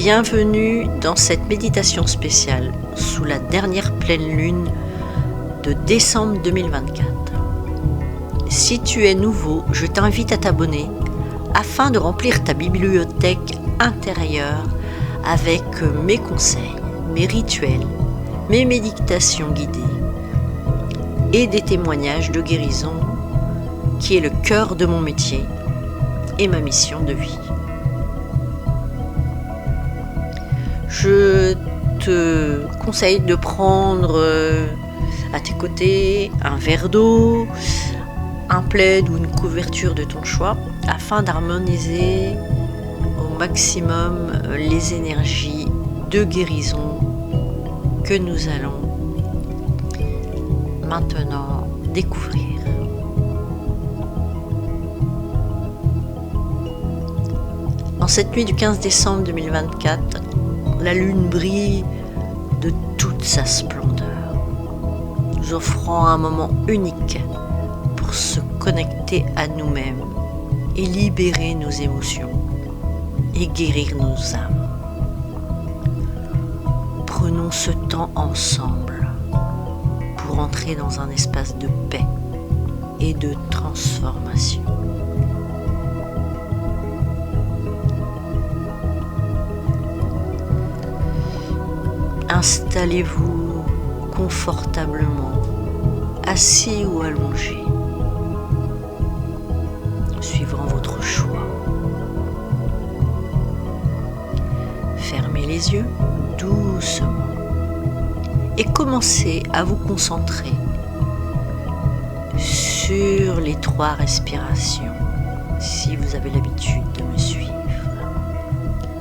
Bienvenue dans cette méditation spéciale sous la dernière pleine lune de décembre 2024. Si tu es nouveau, je t'invite à t'abonner afin de remplir ta bibliothèque intérieure avec mes conseils, mes rituels, mes méditations guidées et des témoignages de guérison qui est le cœur de mon métier et ma mission de vie. Je te conseille de prendre à tes côtés un verre d'eau, un plaid ou une couverture de ton choix afin d'harmoniser au maximum les énergies de guérison que nous allons maintenant découvrir. En cette nuit du 15 décembre 2024, la lune brille de toute sa splendeur, nous offrant un moment unique pour se connecter à nous-mêmes et libérer nos émotions et guérir nos âmes. Prenons ce temps ensemble pour entrer dans un espace de paix et de transformation. Installez-vous confortablement, assis ou allongé, suivant votre choix. Fermez les yeux doucement et commencez à vous concentrer sur les 3 respirations, si vous avez l'habitude de me suivre.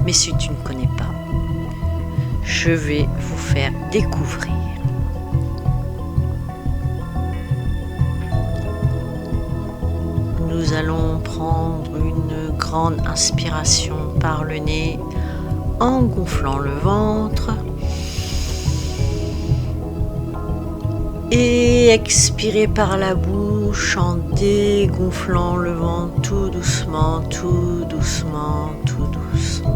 Mais si tu ne connais pas, je vais vous faire découvrir. Nous allons prendre une grande inspiration par le nez en gonflant le ventre et expirer par la bouche en dégonflant le ventre tout doucement, tout doucement, tout doucement.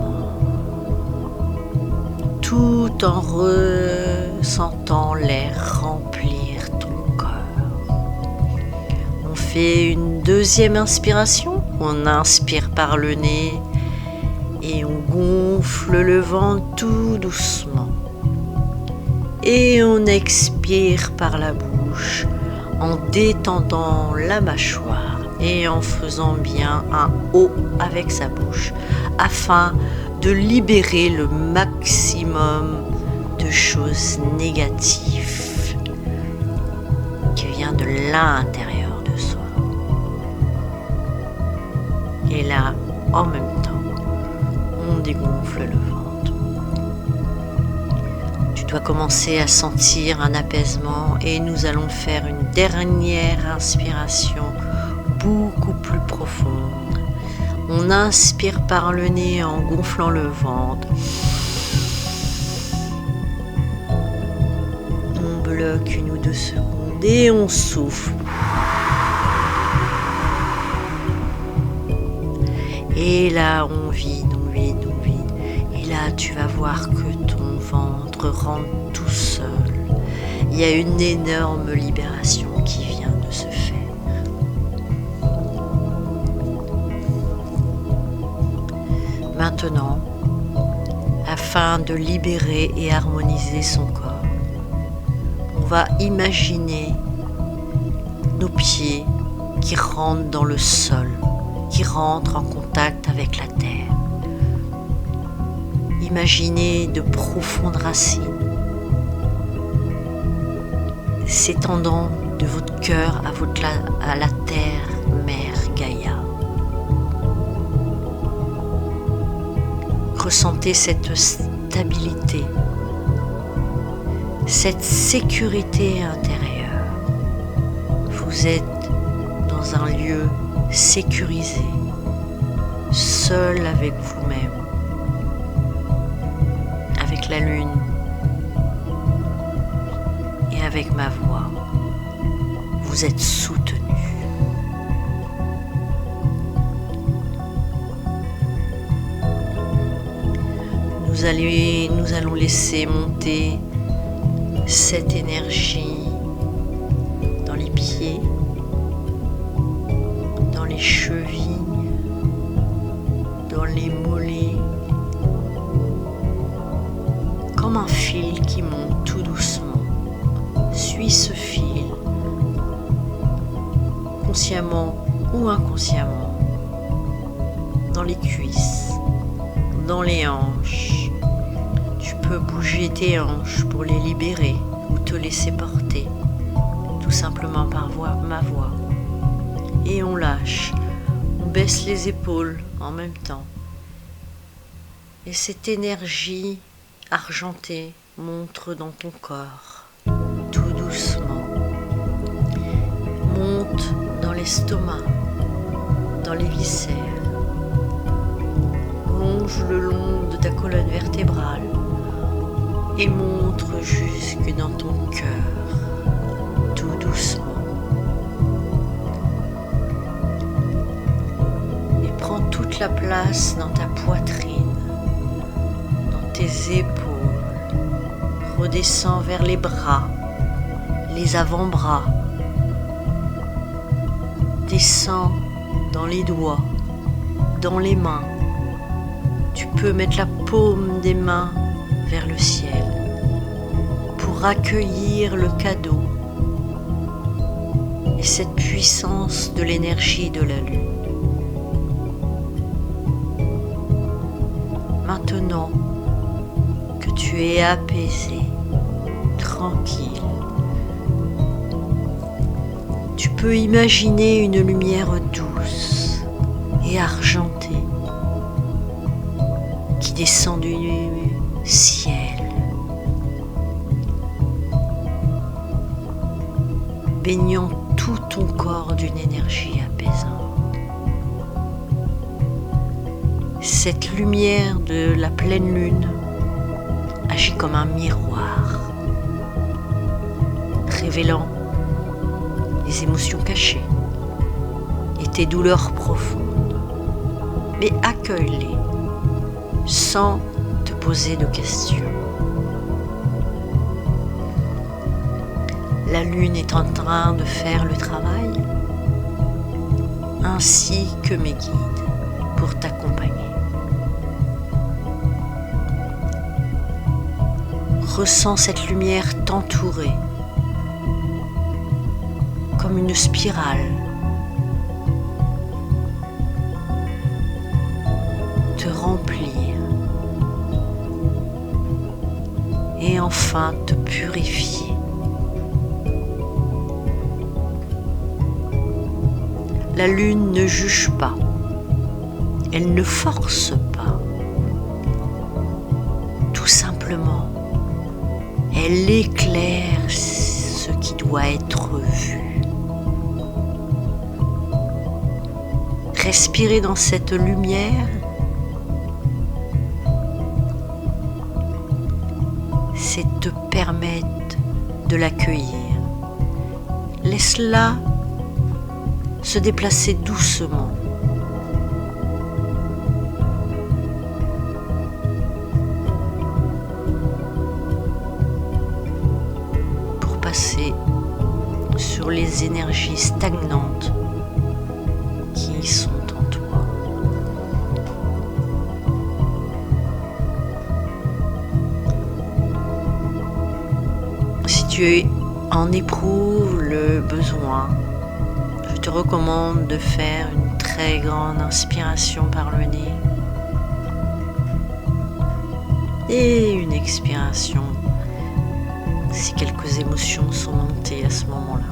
Tout en ressentant l'air remplir ton corps. On fait une deuxième inspiration. On inspire par le nez et on gonfle le ventre tout doucement. Et on expire par la bouche en détendant la mâchoire et en faisant bien un O avec sa bouche afin de libérer le maximum de choses négatives qui vient de l'intérieur de soi. Et là, en même temps, on dégonfle le ventre. Tu dois commencer à sentir un apaisement et nous allons faire une dernière inspiration beaucoup plus profonde. On inspire par le nez en gonflant le ventre. On bloque 1 ou 2 secondes et on souffle. Et là, on vide, on vide, on vide. Et là, tu vas voir que ton ventre rentre tout seul. Il y a une énorme libération qui vient de se faire. Maintenant, afin de libérer et harmoniser son corps, on va imaginer nos pieds qui rentrent dans le sol, qui rentrent en contact avec la terre. Imaginez de profondes racines s'étendant de votre cœur à la terre, mère Gaïa. Ressentez cette stabilité, cette sécurité intérieure. Vous êtes dans un lieu sécurisé, seul avec vous-même, avec la lune et avec ma voix. Vous êtes soutenu. Nous allons laisser monter cette énergie dans les pieds, dans les chevilles, dans les mollets, comme un fil qui monte tout doucement. Suis ce fil, consciemment ou inconsciemment, dans les cuisses, dans les hanches. Tu peux bouger tes hanches pour les libérer ou te laisser porter, tout simplement par ma voix. Et on lâche, on baisse les épaules en même temps. Et cette énergie argentée monte dans ton corps, tout doucement. Monte dans l'estomac, dans les viscères. Longe le long de ta colonne vertébrale et monte jusque dans ton cœur, tout doucement. Et prends toute la place dans ta poitrine, dans tes épaules. Redescends vers les bras, les avant-bras. Descends dans les doigts, dans les mains. Tu peux mettre la paume des mains vers le ciel pour accueillir le cadeau et cette puissance de l'énergie de la lune. Maintenant que tu es apaisé, tranquille, tu peux imaginer une lumière douce et argentée qui descend du ciel. Baignant tout ton corps d'une énergie apaisante. Cette lumière de la pleine lune agit comme un miroir, révélant les émotions cachées et tes douleurs profondes. Mais accueille-les sans te poser de questions. La lune est en train de faire le travail, ainsi que mes guides pour t'accompagner. Ressens cette lumière t'entourer comme une spirale, te remplir et enfin te purifier. La lune ne juge pas, elle ne force pas. Tout simplement, elle éclaire ce qui doit être vu. Respirer dans cette lumière, c'est te permettre de l'accueillir. Laisse-la se déplacer doucement. Pour passer sur les énergies stagnantes qui sont en toi. Si tu en éprouves le besoin, je te recommande de faire une très grande inspiration par le nez et une expiration si quelques émotions sont montées à ce moment-là.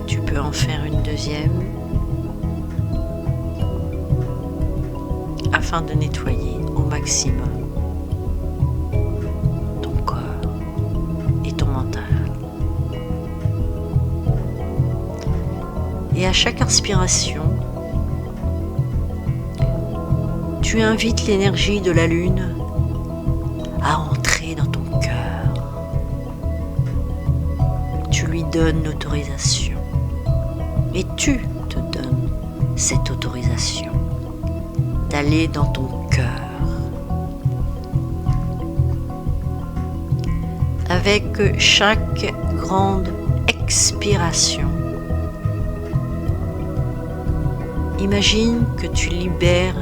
Tu peux en faire une deuxième afin de nettoyer au maximum ton corps et ton mental. Et à chaque inspiration, tu invites l'énergie de la lune à entrer dans ton cœur. Tu lui donnes l'autorisation. Et tu te donnes cette autorisation s'installer dans ton cœur. Avec chaque grande expiration, imagine que tu libères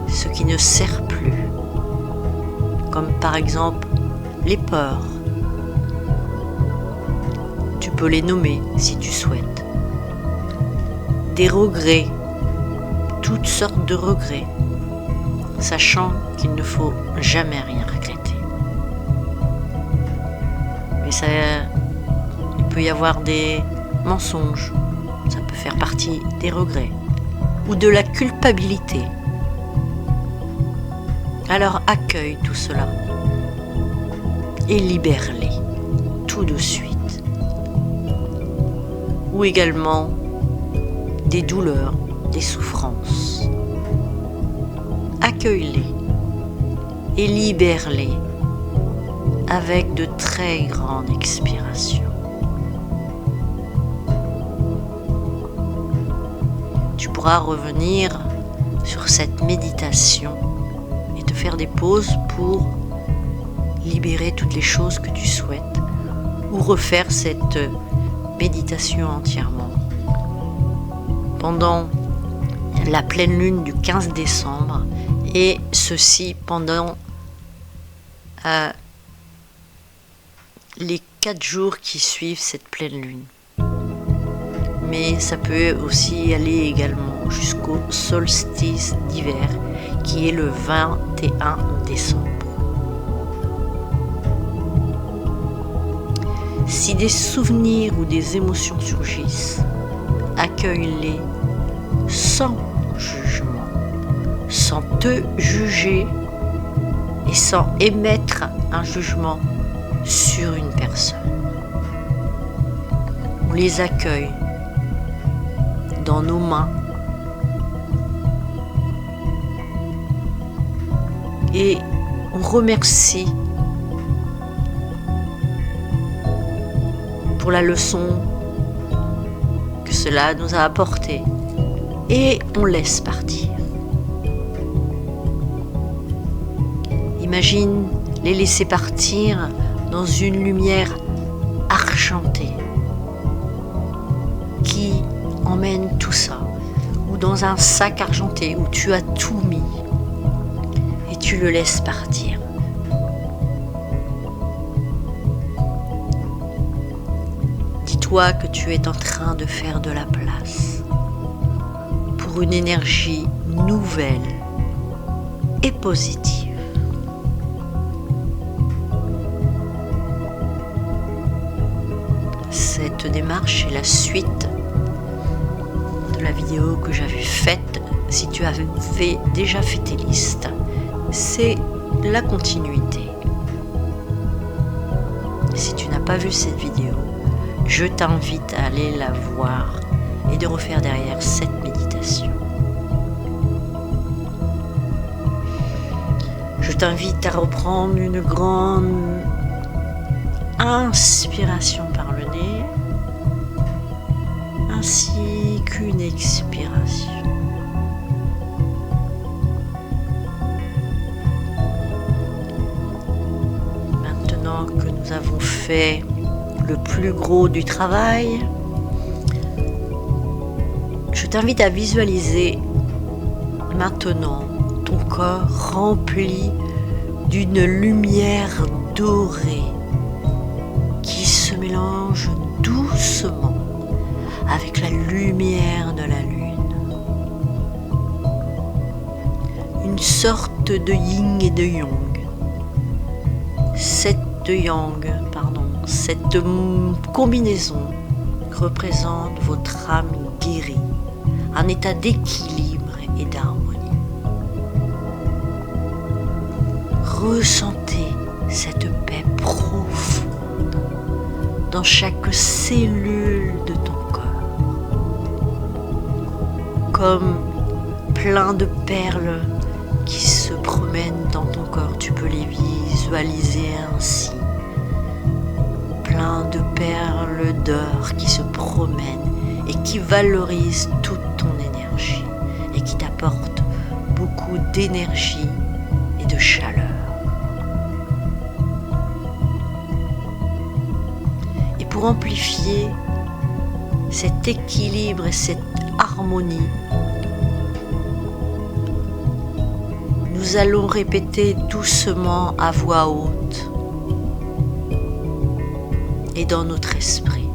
ce qui ne sert plus, comme par exemple les peurs. Tu peux les nommer si tu souhaites. Des regrets, toutes sortes de regrets, sachant qu'il ne faut jamais rien regretter. Mais il peut y avoir des mensonges, ça peut faire partie des regrets, ou de la culpabilité. Alors accueille tout cela et libère-les tout de suite. Ou également des douleurs, des souffrances. Accueille-les et libère-les avec de très grandes expirations. Tu pourras revenir sur cette méditation et te faire des pauses pour libérer toutes les choses que tu souhaites ou refaire cette méditation entièrement. Pendant la pleine lune du 15 décembre et ceci pendant les 4 jours qui suivent cette pleine lune. Mais ça peut aussi aller également jusqu'au solstice d'hiver qui est le 21 décembre. Si des souvenirs ou des émotions surgissent, accueille-les sans jugement, sans te juger et sans émettre un jugement sur une personne. On les accueille dans nos mains et on remercie pour la leçon que cela nous a apporté et on laisse partir. Imagine les laisser partir dans une lumière argentée qui emmène tout ça, ou dans un sac argenté où tu as tout mis et tu le laisses partir. Dis-toi que tu es en train de faire de la place pour une énergie nouvelle et positive. Cette démarche est la suite de la vidéo que j'avais faite. Si tu avais déjà fait tes listes, c'est la continuité. Si tu n'as pas vu cette vidéo, je t'invite à aller la voir et de refaire derrière cette méditation. Je t'invite à reprendre une grande inspiration par le nez, ainsi qu'une expiration. Maintenant que nous avons fait le plus gros du travail, je t'invite à visualiser maintenant ton corps rempli d'une lumière dorée qui se mélange doucement avec la lumière de la lune. Une sorte de yin et de yang. Cette combinaison représente votre âme guérie, un état d'équilibre et d'harmonie. Ressentez cette paix profonde dans chaque cellule de ton corps, comme plein de perles qui se promènent dans ton corps. Tu peux les visualiser ainsi. Plein de perles d'or qui se promènent et qui valorisent toute ton énergie et qui t'apportent beaucoup beaucoup d'énergie et de chaleur. Et pour amplifier cet équilibre et cette harmonie, nous allons répéter doucement à voix haute et dans notre esprit.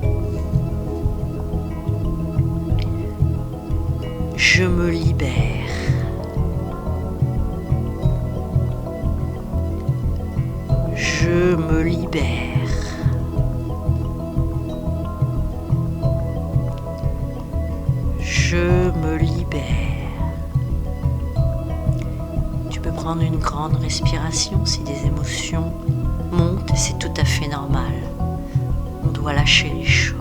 Je me libère. Je me libère. Je me libère. Tu peux prendre une grande respiration si des émotions montent, c'est tout à fait normal. On doit lâcher les choses.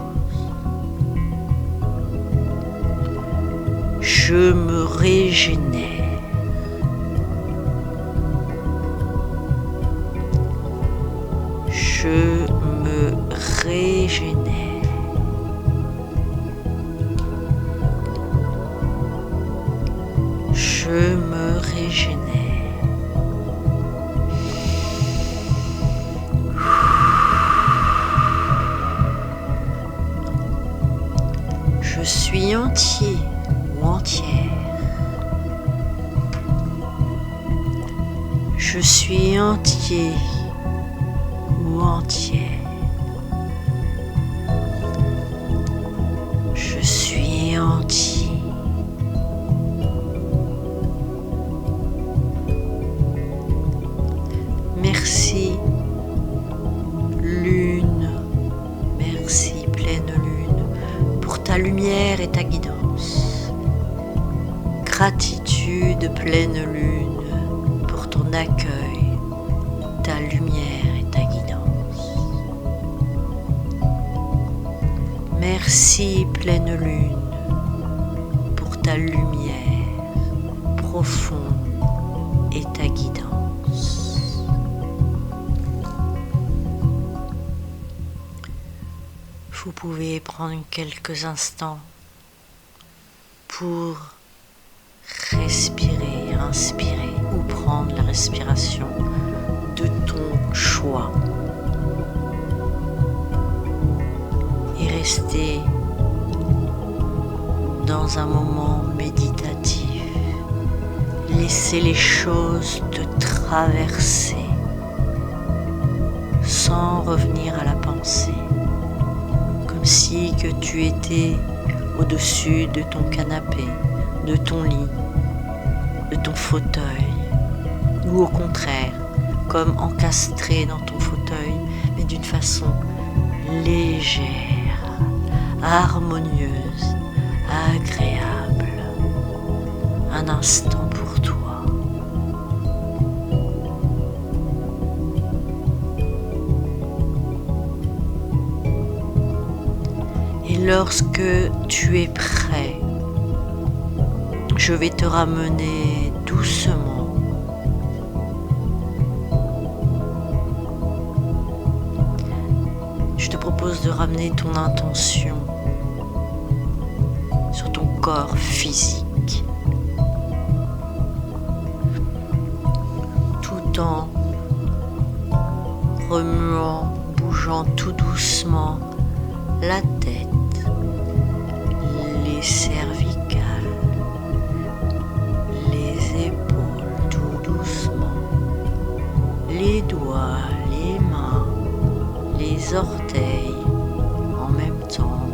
Je me régénère. Je me régénère. Je me régénère. Je suis entier ou entière. Je suis entier ou entière. Je suis entier. Merci lune, merci pleine lune pour ta lumière et ta guidance. Gratitude pleine lune pour ton accueil, ta lumière et ta guidance. Merci pleine lune pour ta lumière profonde et ta guidance. Vous pouvez prendre quelques instants pour respirer, inspirer ou prendre la respiration de ton choix et rester dans un moment méditatif. Laissez les choses te traverser sans revenir à la pensée. Comme si que tu étais au-dessus de ton canapé, de ton lit, de ton fauteuil, ou au contraire, comme encastré dans ton fauteuil, mais d'une façon légère, harmonieuse, agréable. Un instant pour toi. Et lorsque tu es prêt, je vais te ramener doucement je te propose de ramener ton intention sur ton corps physique, tout en remuant, bougeant tout doucement la tête, les cervicales, les épaules tout doucement, les doigts, les mains, les orteils, en même temps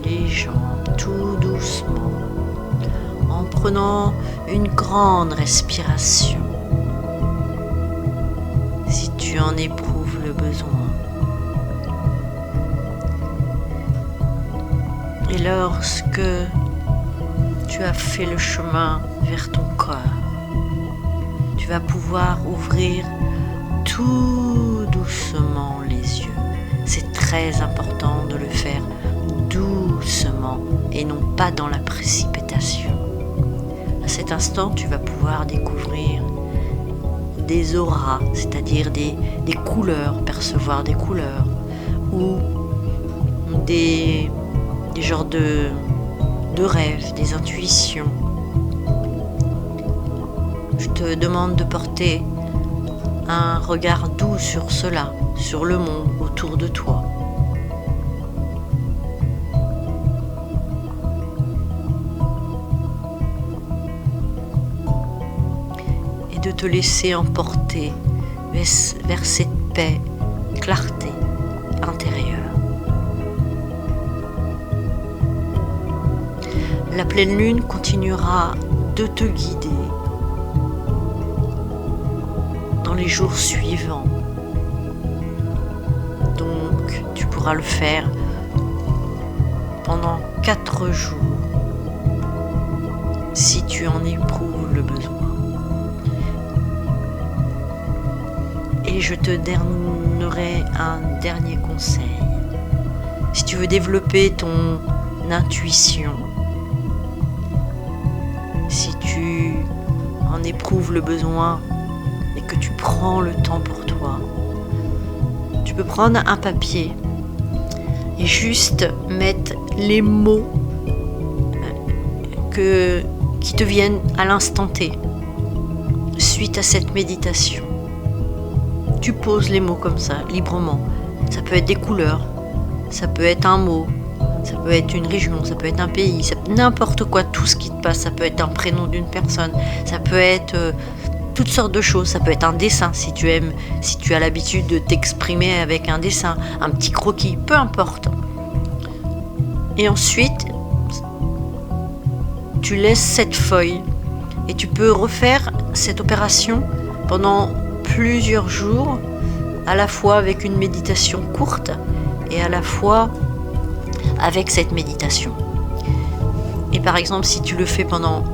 les jambes tout doucement, en prenant une grande respiration si tu en éprouves le besoin. Et lorsque tu as fait le chemin vers ton corps, tu vas pouvoir ouvrir tout doucement les yeux. C'est très important de le faire doucement et non pas dans la précipitation. À cet instant, tu vas pouvoir découvrir des auras, c'est-à-dire des couleurs, percevoir des couleurs ou des genres de rêves, des intuitions. je te demande de porter un regard doux sur cela, sur le monde autour de toi. Et de te laisser emporter vers cette paix, clarté intérieure. La pleine lune continuera de te guider dans les jours suivants. Donc, tu pourras le faire pendant 4 jours si tu en éprouves le besoin. Et je te donnerai un dernier conseil. Si tu veux développer ton intuition, si tu en éprouves le besoin et que tu prends le temps pour toi, tu peux prendre un papier et juste mettre les mots qui te viennent à l'instant T suite à cette méditation. Tu poses les mots comme ça, librement. Ça peut être des couleurs, ça peut être un mot, ça peut être une région, ça peut être un pays, n'importe quoi, tout ce qui te passe. Ça peut être un prénom d'une personne, ça peut être toutes sortes de choses. Ça peut être un dessin si tu aimes, si tu as l'habitude de t'exprimer avec un dessin, un petit croquis, peu importe. Et ensuite, tu laisses cette feuille et tu peux refaire cette opération pendant plusieurs jours, à la fois avec une méditation courte et à la fois avec cette méditation. Et par exemple, si tu le fais pendant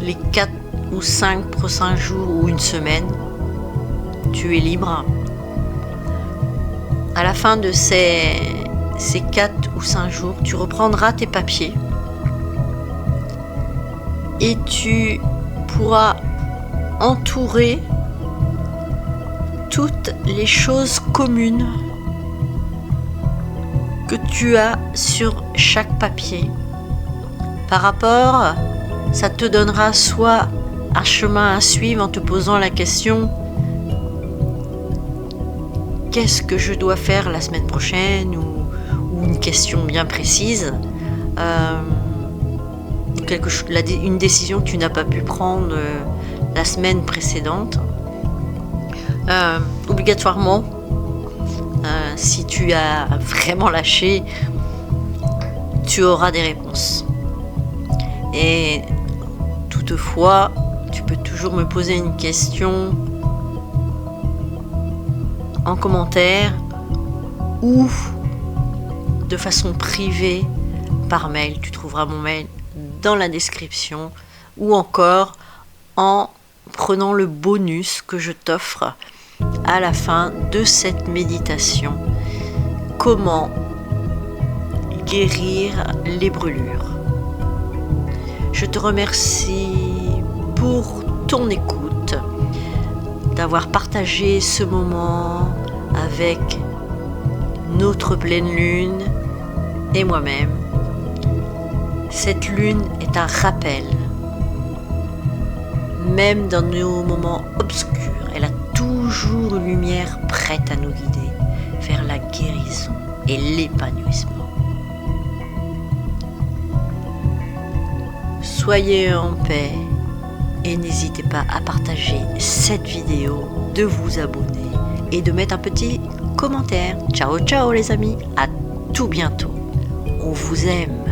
les 4 ou 5 prochains jours ou une semaine, tu es libre. À la fin de ces 4 ou 5 jours, tu reprendras tes papiers et tu pourras entourer toutes les choses communes que tu as sur chaque papier. Par rapport, ça te donnera soit un chemin à suivre en te posant la question: qu'est-ce que je dois faire la semaine prochaine, ou une question bien précise, une décision que tu n'as pas pu prendre la semaine précédente. Obligatoirement, si tu as vraiment lâché, tu auras des réponses. Et toutefois, tu peux toujours me poser une question en commentaire ou de façon privée par mail. Tu trouveras mon mail dans la description, ou encore en prenant le bonus que je t'offre à la fin de cette méditation. Comment guérir les brûlures. Je te remercie pour ton écoute, d'avoir partagé ce moment avec notre pleine lune et moi-même. Cette lune est un rappel. Même dans nos moments obscurs, elle a toujours une lumière prête à nous guider vers la guérison et l'épanouissement. Soyez en paix et n'hésitez pas à partager cette vidéo, de vous abonner et de mettre un petit commentaire. Ciao ciao les amis, à tout bientôt. On vous aime.